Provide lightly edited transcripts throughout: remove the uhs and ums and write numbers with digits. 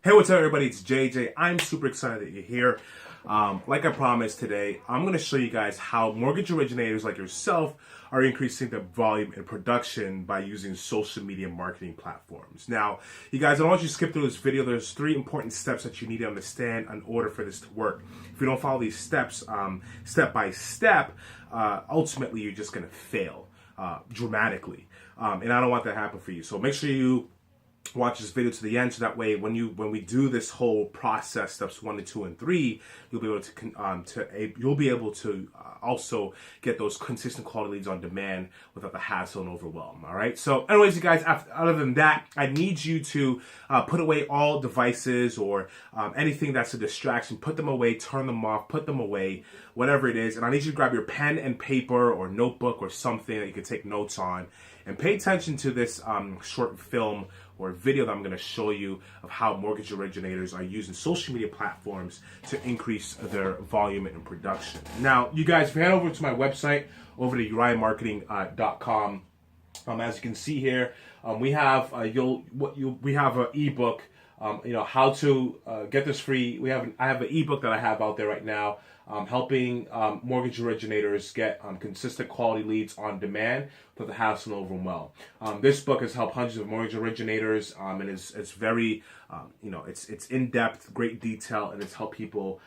Hey, what's up, everybody? It's JJ. I'm super excited that you're here. Like I promised today, I'm going to show you guys how mortgage originators like yourself are increasing their volume and production by using social media marketing platforms. Now, you guys, I don't want you to skip through this video. There's three important steps that you need to understand in order for this to work. If you don't follow these steps step by step, ultimately you're just going to fail dramatically. And I don't want that to happen for you. So make sure you watch this video to the end, so that way when we do this whole process, steps 1 to 2 and 3, you'll be able to also get those consistent quality leads on demand without the hassle and overwhelm. All right, so anyways, you guys, other than that, I need you to put away all devices or anything that's a distraction. Put them away, turn them off, put them away, whatever it is. And I need you to grab your pen and paper or notebook or something that you can take notes on, and pay attention to this short film or video that I'm going to show you of how mortgage originators are using social media platforms to increase their volume and production. Now, you guys, if you head over to my website, over to urimarketing.com, as you can see here, we have we have an ebook. How to get this free. I have an ebook that I have out there right now, helping mortgage originators get consistent quality leads on demand without the hassle and overwhelm. This book has helped hundreds of mortgage originators, and it's very it's in depth, great detail, and it's helped people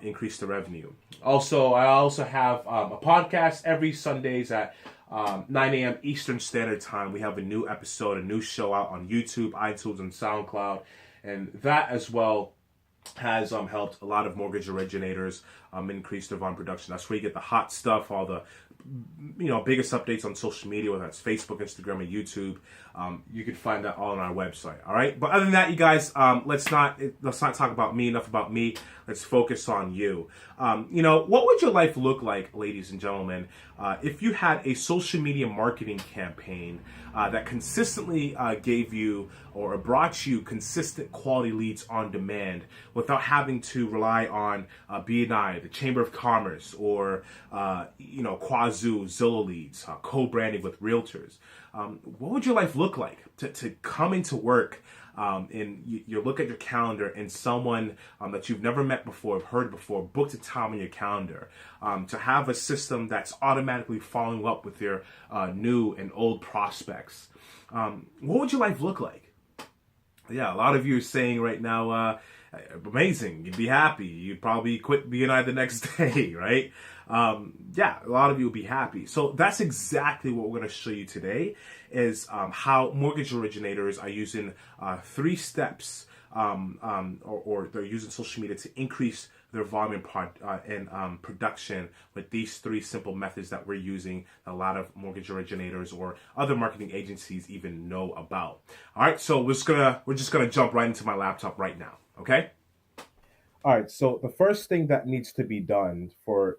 increase the revenue. Also, I also have a podcast every Sundays at 9 a.m. Eastern Standard Time. We have a new episode, a new show out on YouTube, iTunes, and SoundCloud. And that as well has helped a lot of mortgage originators increase their volume production. That's where you get the hot stuff, all the biggest updates on social media, whether that's Facebook, Instagram, or YouTube. You can find that all on our website. All right. But other than that, you guys, let's not talk about me. Enough about me. Let's focus on you. What would your life look like, ladies and gentlemen, if you had a social media marketing campaign that consistently gave you or brought you consistent quality leads on demand without having to rely on BNI, the Chamber of Commerce, or Quazoo, Zillow leads, co-branding with realtors? What would your life look like to come into work and you look at your calendar and someone that you've never met before, heard before, booked a time on your calendar, to have a system that's automatically following up with your new and old prospects? What would your life look like? Yeah, a lot of you are saying right now, amazing, you'd be happy, you'd probably quit BNI the next day, right? Yeah, a lot of you will be happy. So that's exactly what we're going to show you today, is how mortgage originators are using 3 steps, or they're using social media to increase their volume and production with these 3 simple methods that we're using, that a lot of mortgage originators or other marketing agencies even know about. All right, so we're just gonna jump right into my laptop right now. Okay. All right, so the first thing that needs to be done for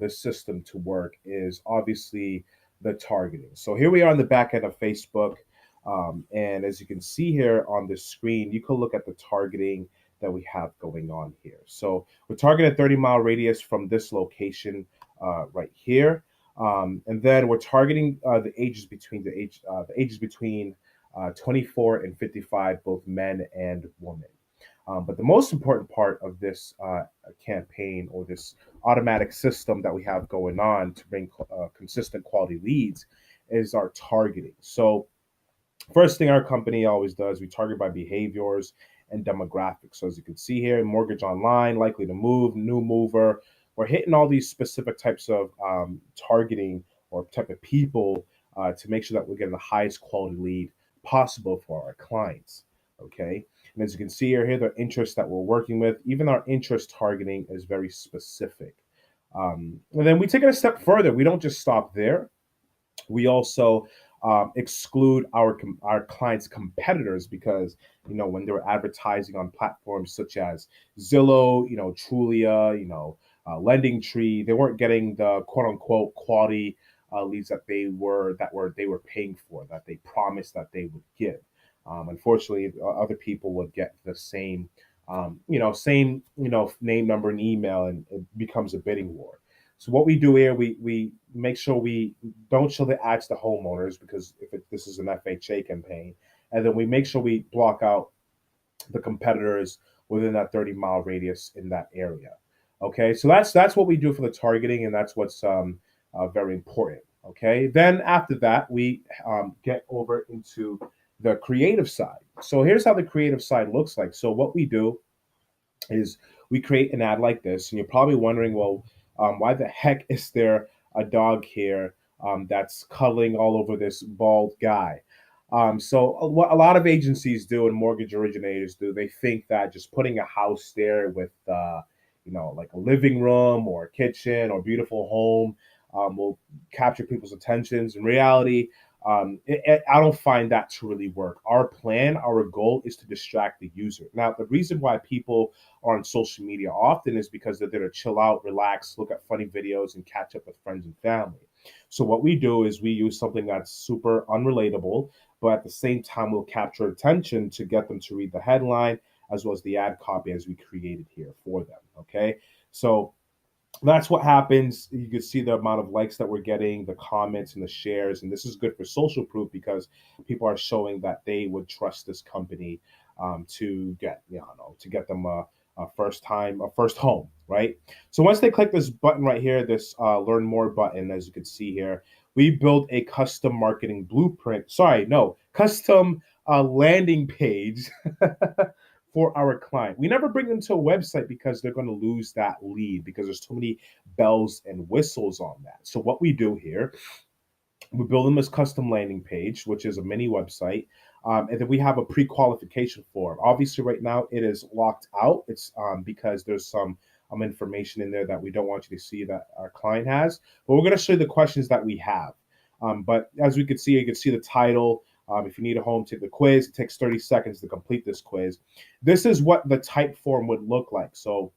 this system to work is obviously the targeting. So here we are on the back end of Facebook, and as you can see here on the screen, you can look at the targeting that we have going on here. So we're targeting a 30-mile radius from this location right here, and then we're targeting the ages between 24 and 55, both men and women. But the most important part of this campaign, or this automatic system that we have going on to bring consistent quality leads, is our targeting. So first thing our company always does, we target by behaviors and demographics. So as you can see here, mortgage online, likely to move, new mover. We're hitting all these specific types of targeting or type of people to make sure that we're getting the highest quality lead possible for our clients. Okay. And as you can see here, the interests that we're working with, even our interest targeting is very specific. And then we take it a step further. We don't just stop there. We also exclude our clients' competitors, because when they're advertising on platforms such as Zillow, Trulia, Lending Tree, they weren't getting the quote unquote quality leads that they were paying for, that they promised that they would give. Unfortunately, other people would get the same name, number, and email, and it becomes a bidding war. So what we do here, we make sure we don't show the ads to homeowners, because this is an FHA campaign, and then we make sure we block out the competitors within that 30-mile radius in that area. Okay, so that's what we do for the targeting, and that's what's very important. Okay, then after that, we get over into the creative side. So here's how the creative side looks like. So what we do is we create an ad like this, and you're probably wondering, well, why the heck is there a dog here that's cuddling all over this bald guy? So what a lot of agencies do and mortgage originators do, they think that just putting a house there with, like a living room or a kitchen or beautiful home will capture people's attentions. In reality, I don't find that to really work. Our plan, our goal is to distract the user. Now, the reason why people are on social media often is because they're there to chill out, relax, look at funny videos, and catch up with friends and family. So what we do is we use something that's super unrelatable, but at the same time will capture attention to get them to read the headline as well as the ad copy as we created here for them. Okay, so that's what happens. You can see the amount of likes that we're getting, the comments and the shares, and this is good for social proof because people are showing that they would trust this company to get, to get them a first home, right? So once they click this button right here, this learn more button, as you can see here, we build a custom marketing blueprint. Sorry, no, custom landing page for our client. We never bring them to a website because they're going to lose that lead because there's too many bells and whistles on that. So what we do here, we build them this custom landing page, which is a mini website. And then we have a pre-qualification form. Obviously, right now it is locked out. It's because there's some information in there that we don't want you to see that our client has. But we're going to show you the questions that we have. But as we can see, you can see the title. If you need a home, take the quiz. It takes 30 seconds to complete this quiz. This is what the type form would look like. So,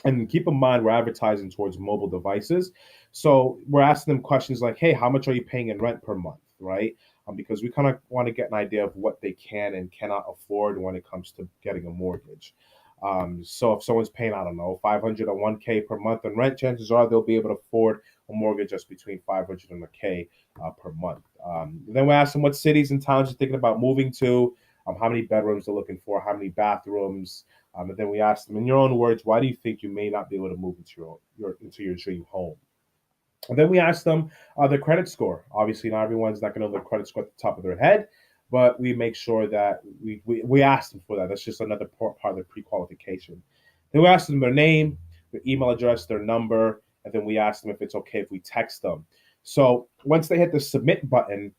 and keep in mind, we're advertising towards mobile devices. So we're asking them questions like, hey, how much are you paying in rent per month, right? Because we kind of want to get an idea of what they can and cannot afford when it comes to getting a mortgage. So if someone's paying, I don't know, 500 or 1K per month in rent, chances are they'll be able to afford a mortgage just between 500 and a K per month. Then we ask them what cities and towns you're thinking about moving to, how many bedrooms they're looking for, how many bathrooms, and then we ask them, in your own words, why do you think you may not be able to move into your dream home? And then we ask them their credit score. Obviously, not everyone's not going to know their credit score at the top of their head, but we make sure that we ask them for that. That's just another part of the pre-qualification. Then we ask them their name, their email address, their number, and then we ask them if it's okay if we text them. So once they hit the submit button,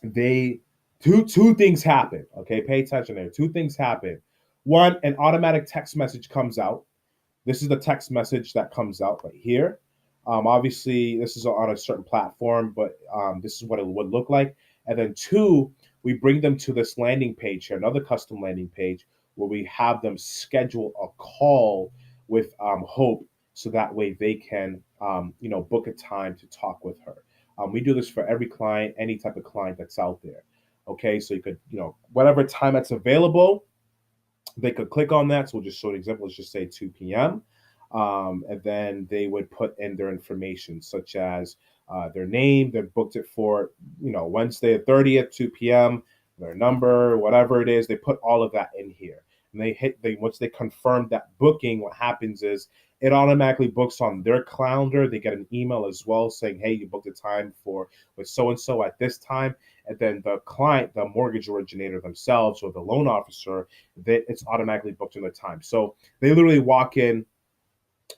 they two things happen. Okay, pay attention there. Two things happen. One, an automatic text message comes out. This is the text message that comes out right here. Obviously, this is on a certain platform, but this is what it would look like. And then two, we bring them to this landing page here, another custom landing page, where we have them schedule a call with Hope, so that way they can, book a time to talk with her. We do this for every client, any type of client that's out there. Okay, so you could, whatever time that's available, they could click on that. So we'll just show an example. Let's just say 2 p.m. And then they would put in their information, such as their name. They booked it for, Wednesday the 30th, 2 p.m., their number, whatever it is. They put all of that in here. And once they confirm that booking, what happens is it automatically books on their calendar. They get an email as well saying, hey, you booked a time with so and so at this time. And then the client, the mortgage originator themselves or the loan officer, it's automatically booked in the time. So they literally walk in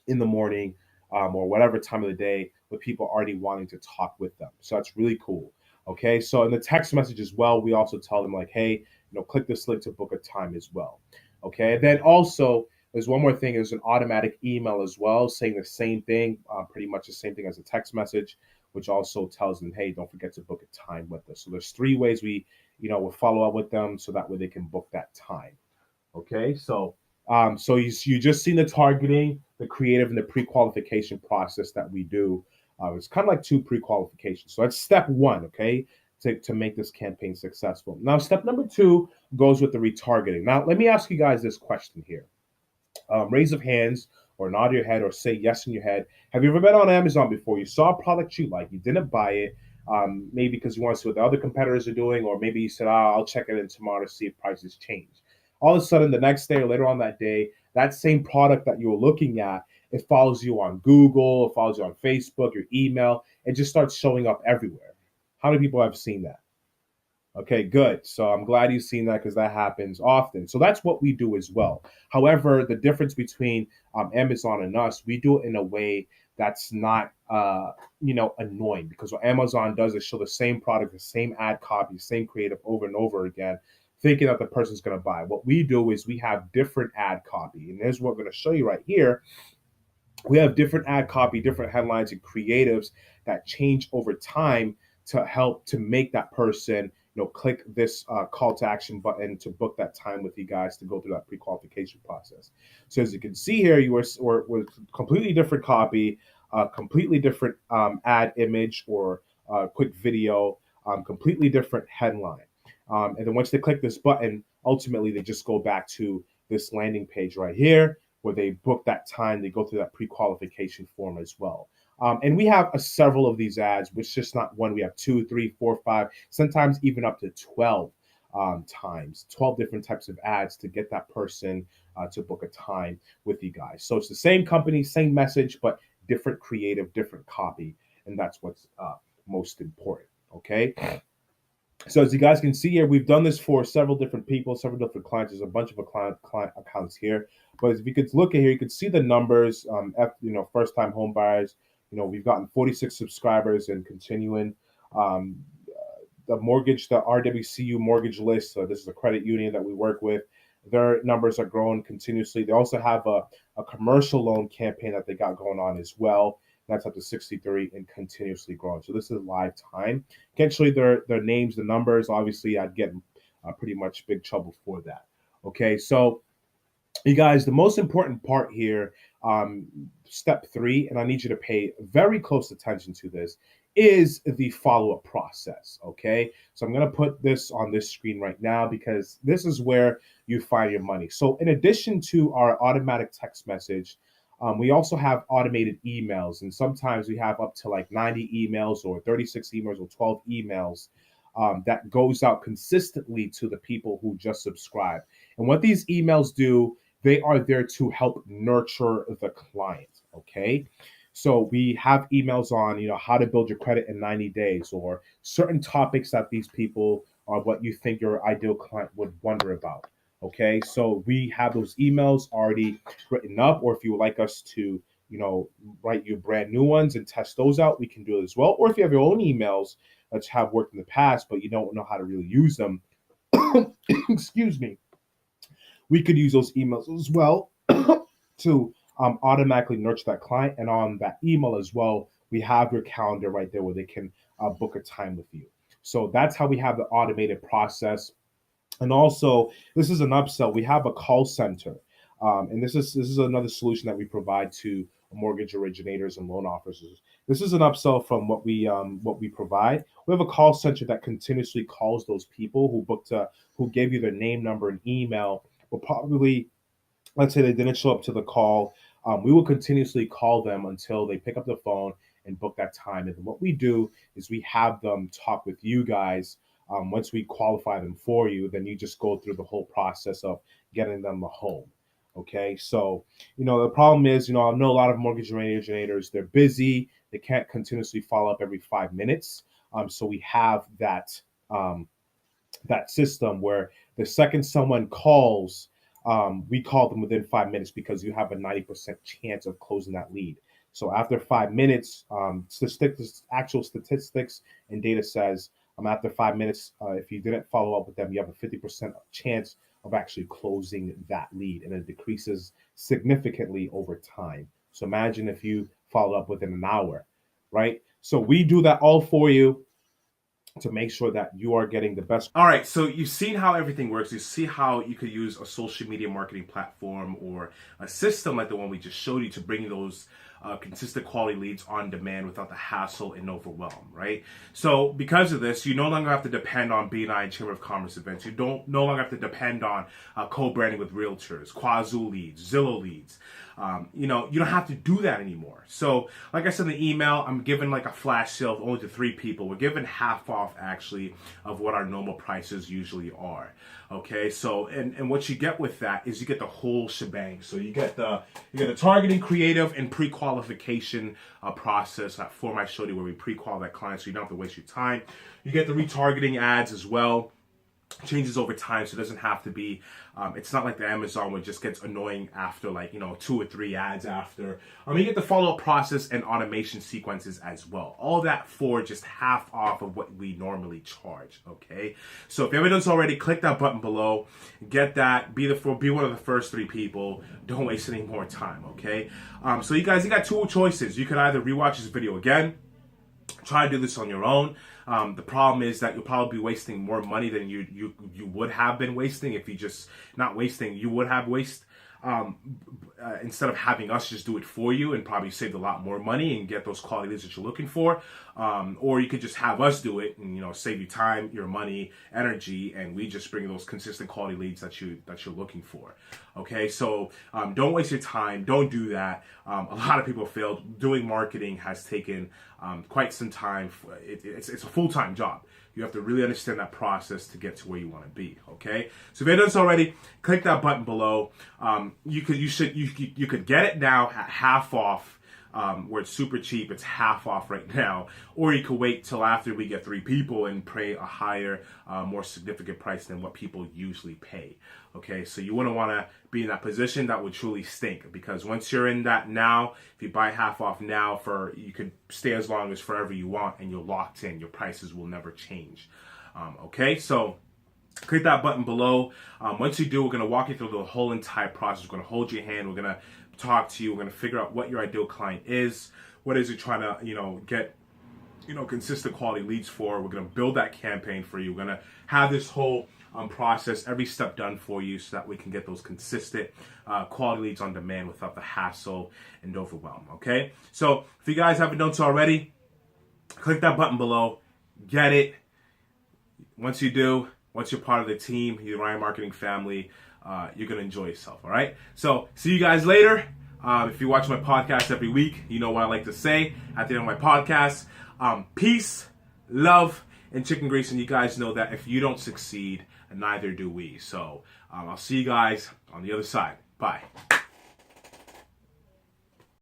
the morning or whatever time of the day with people already wanting to talk with them. So that's really cool. Okay, so in the text message as well, we also tell them like, hey, click this link to book a time as well. Okay, and then also there's one more thing. There's an automatic email as well saying the same thing, pretty much the same thing as a text message, which also tells them, hey, don't forget to book a time with us. So there's 3 ways we'll follow up with them so that way they can book that time. Okay, so you just seen the targeting, the creative, and the pre-qualification process that we do. It's kind of like 2 pre-qualifications. So that's step 1, okay, to make this campaign successful. Now, step number 2 goes with the retargeting. Now, let me ask you guys this question here. Raise of hands or nod your head or say yes in your head. Have you ever been on Amazon before? You saw a product you like, you didn't buy it, maybe because you want to see what the other competitors are doing, or maybe you said, I'll check it in tomorrow to see if prices change. all of a sudden the next day or later on that day, that same product that you were looking at, it follows you on Google, it follows you on Facebook, your email, it just starts showing up everywhere. How many people have seen that? Okay, good. So I'm glad you've seen that because that happens often. So that's what we do as well. However, the difference between Amazon and us, we do it in a way that's not, annoying, because what Amazon does is show the same product, the same ad copy, same creative over and over again, thinking that the person's going to buy. What we do is we have different ad copy, and here's what we're going to show you right here. We have different ad copy, different headlines and creatives that change over time to help to make that person, click this call to action button to book that time with you guys to go through that pre-qualification process. So as you can see here, you were completely different copy, completely different ad image or quick video, completely different headline. And then once they click this button, ultimately they just go back to this landing page right here where they book that time. They go through that pre-qualification form as well. And we have several of these ads, which is just not one. We have 2, 3, 4, 5, sometimes even up to 12 times, 12 different types of ads to get that person to book a time with you guys. So it's the same company, same message, but different creative, different copy. And that's what's most important. Okay. So as you guys can see here, we've done this for several different people, several different clients. There's a bunch of client accounts here. But if you could look at here, you can see the numbers. First-time home buyers. We've gotten 46 subscribers and continuing. The RWCU mortgage list. So this is a credit union that we work with. Their numbers are growing continuously. They also have a commercial loan campaign that they got going on as well. That's up to 63 and continuously growing. So this is live time. Can't show you their names, the numbers. Obviously, I'd get pretty much big trouble for that. Okay, so you guys, the most important part here, step 3, and I need you to pay very close attention to this, is the follow-up process. Okay, so I'm going to put this on this screen right now because this is where you find your money. So in addition to our automatic text message, we also have automated emails, and sometimes we have up to like 90 emails or 36 emails or 12 emails that goes out consistently to the people who just subscribe. And what these emails do, they are there to help nurture the client. Okay, so we have emails on, how to build your credit in 90 days, or certain topics that these people are what you think your ideal client would wonder about. Okay, so we have those emails already written up, or if you would like us to, write you brand new ones and test those out, we can do it as well. Or if you have your own emails that have worked in the past, but you don't know how to really use them, excuse me, we could use those emails as well to automatically nurture that client. And on that email as well, we have your calendar right there where they can book a time with you. So that's how we have the automated process. And also, this is an upsell. We have a call center, and this is another solution that we provide to mortgage originators and loan officers. This is an upsell from what we provide. We have a call center that continuously calls those people who gave you their name, number, and email. But probably, let's say they didn't show up to the call. We will continuously call them until they pick up the phone and book that time. And what we do is we have them talk with you guys. Once we qualify them for you, then you just go through the whole process of getting them a home. Okay, so the problem is, I know a lot of mortgage originators, they're busy, they can't continuously follow up every 5 minutes. So we have that system where the second someone calls, we call them within 5 minutes because you have a 90% chance of closing that lead. So after 5 minutes, actual statistics and data says after 5 minutes, if you didn't follow up with them, you have a 50% chance of actually closing that lead, and it decreases significantly over time. So imagine if you followed up within an hour, right? So we do that all for you to make sure that you are getting the best. All right, so you've seen how everything works. You see how you could use a social media marketing platform or a system like the one we just showed you to bring those consistent quality leads on demand without the hassle and overwhelm, right? So because of this, you no longer have to depend on BNI and Chamber of Commerce events. You no longer have to depend on co-branding with realtors, Quazoo leads, Zillow leads. You don't have to do that anymore. So like I said in the email, I'm giving like a flash sale only to 3 people. We're giving half off off actually of what our normal prices usually are. Okay, so and what you get with that is you get the whole shebang. So you get the targeting, creative, and pre-qualification process at For My Shorty, where we pre-qualify clients so you don't have to waste your time. You get the retargeting ads as well. Changes over time, so it doesn't have to be it's not like the Amazon where it just gets annoying after 2 or 3 ads after. You get the follow-up process and automation sequences as well, all that for just half off of what we normally charge. Okay, so if you haven't done so already, click that button below, get that, be one of the first 3 people. Don't waste any more time. Okay, so you got 2 choices. You could either rewatch this video again, try to do this on your own. The problem is that you'll probably be wasting more money than you would have been wasting if you just not wasting. You would have instead of having us just do it for you, and probably save a lot more money and get those quality leads that you're looking for. Or you could just have us do it and save you time, your money, energy, and we just bring those consistent quality leads that you're looking for. Okay, so don't waste your time. Don't do that. A lot of people failed. Doing marketing has taken quite some time. It's a full-time job. You have to really understand that process to get to where you want to be. Okay, so if you haven't done this already, click that button below. You could get it now at half off. Where it's super cheap, it's half off right now, or you could wait till after we get 3 people and pay a higher, more significant price than what people usually pay. Okay, so you wouldn't want to be in that position. That would truly stink, because once you're in that now, if you buy half off now, you could stay as long as forever you want, and you're locked in. Your prices will never change. Okay, so click that button below. Once you do, we're going to walk you through the whole entire process. We're going to hold your hand. We're going to talk to you. We're going to figure out what your ideal client is. What is it trying to, get, consistent quality leads for? We're going to build that campaign for you. We're going to have this whole process, every step done for you, so that we can get those consistent quality leads on demand without the hassle and overwhelm. Okay, so if you guys haven't done so already, click that button below. Get it. Once you do, once you're part of the team, the Ryan Marketing family, you're going to enjoy yourself, all right? So, see you guys later. If you watch my podcast every week, you know what I like to say at the end of my podcast. Peace, love, and chicken grease, and you guys know that if you don't succeed, neither do we. So, I'll see you guys on the other side. Bye.